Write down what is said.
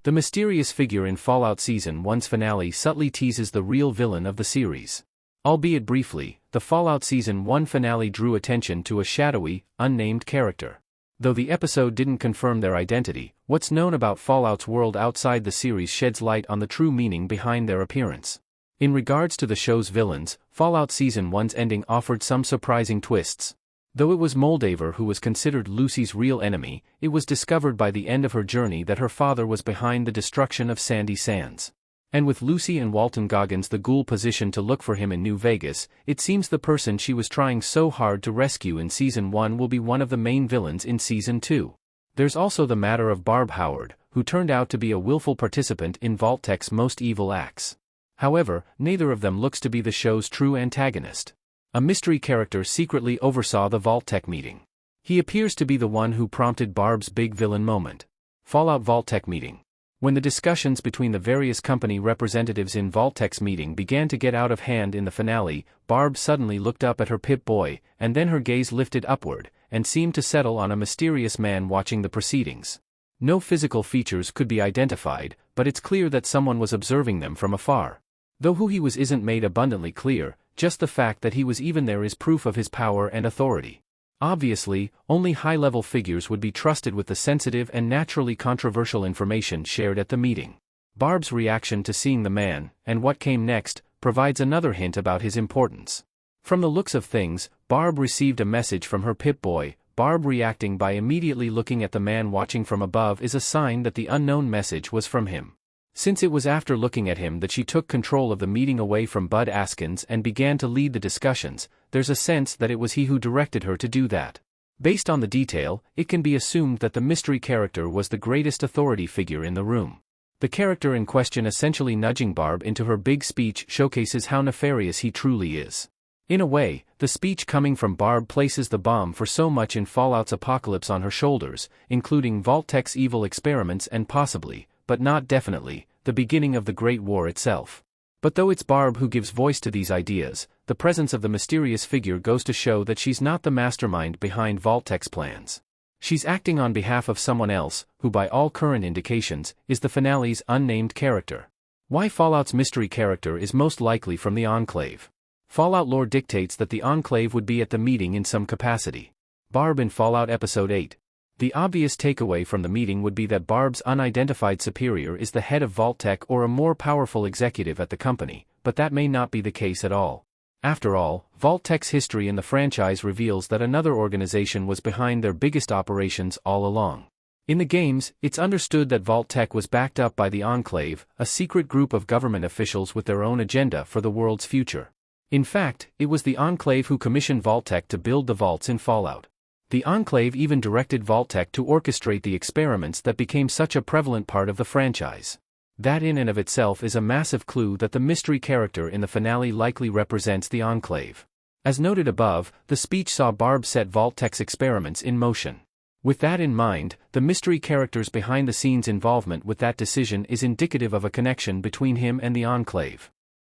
The mysterious figure in Fallout Season 1's finale subtly teases the real villain of the series. Albeit briefly, the Fallout Season 1 finale drew attention to a shadowy, unnamed character. Though the episode didn't confirm their identity, what's known about Fallout's world outside the series sheds light on the true meaning behind their appearance. In regards to the show's villains, Fallout Season 1's ending offered some surprising twists. Though it was Moldaver who was considered Lucy's real enemy, it was discovered by the end of her journey that her father was behind the destruction of Sandy Sands. And with Lucy and Walton Goggins the ghoul positioned to look for him in New Vegas, it seems the person she was trying so hard to rescue in Season 1 will be one of the main villains in Season 2. There's also the matter of Barb Howard, who turned out to be a willful participant in Vault-Tech's most evil acts. However, neither of them looks to be the show's true antagonist. A mystery character secretly oversaw the Vault-Tech meeting. He appears to be the one who prompted Barb's big villain moment. Fallout Vault-Tech meeting. When the discussions between the various company representatives in Vault-Tech's meeting began to get out of hand in the finale, Barb suddenly looked up at her Pip-Boy, and then her gaze lifted upward, and seemed to settle on a mysterious man watching the proceedings. No physical features could be identified, but it's clear that someone was observing them from afar. Though who he was isn't made abundantly clear, just the fact that he was even there is proof of his power and authority. Obviously, only high-level figures would be trusted with the sensitive and naturally controversial information shared at the meeting. Barb's reaction to seeing the man, and what came next, provides another hint about his importance. From the looks of things, Barb received a message from her Pip-Boy. Barb reacting by immediately looking at the man watching from above is a sign that the unknown message was from him. Since it was after looking at him that she took control of the meeting away from Bud Askins and began to lead the discussions, there's a sense that it was he who directed her to do that. Based on the detail, it can be assumed that the mystery character was the greatest authority figure in the room. The character in question essentially nudging Barb into her big speech showcases how nefarious he truly is. In a way, the speech coming from Barb places the bomb for so much in Fallout's apocalypse on her shoulders, including Vault-Tech's evil experiments and possibly, but not definitely, the beginning of the Great War itself. But though it's Barb who gives voice to these ideas, the presence of the mysterious figure goes to show that she's not the mastermind behind Vault-Tech's plans. She's acting on behalf of someone else, who by all current indications, is the finale's unnamed character. Why Fallout's mystery character is most likely from the Enclave. Fallout lore dictates that the Enclave would be at the meeting in some capacity. Barb in Fallout Episode 8. The obvious takeaway from the meeting would be that Barb's unidentified superior is the head of Vault-Tech or a more powerful executive at the company, but that may not be the case at all. After all, Vault-Tech's history in the franchise reveals that another organization was behind their biggest operations all along. In the games, it's understood that Vault-Tech was backed up by the Enclave, a secret group of government officials with their own agenda for the world's future. In fact, it was the Enclave who commissioned Vault-Tech to build the vaults in Fallout. The Enclave even directed Vault-Tech to orchestrate the experiments that became such a prevalent part of the franchise. That in and of itself is a massive clue that the mystery character in the finale likely represents the Enclave. As noted above, the speech saw Barb set Vault-Tech's experiments in motion. With that in mind, the mystery character's behind-the-scenes involvement with that decision is indicative of a connection between him and the Enclave.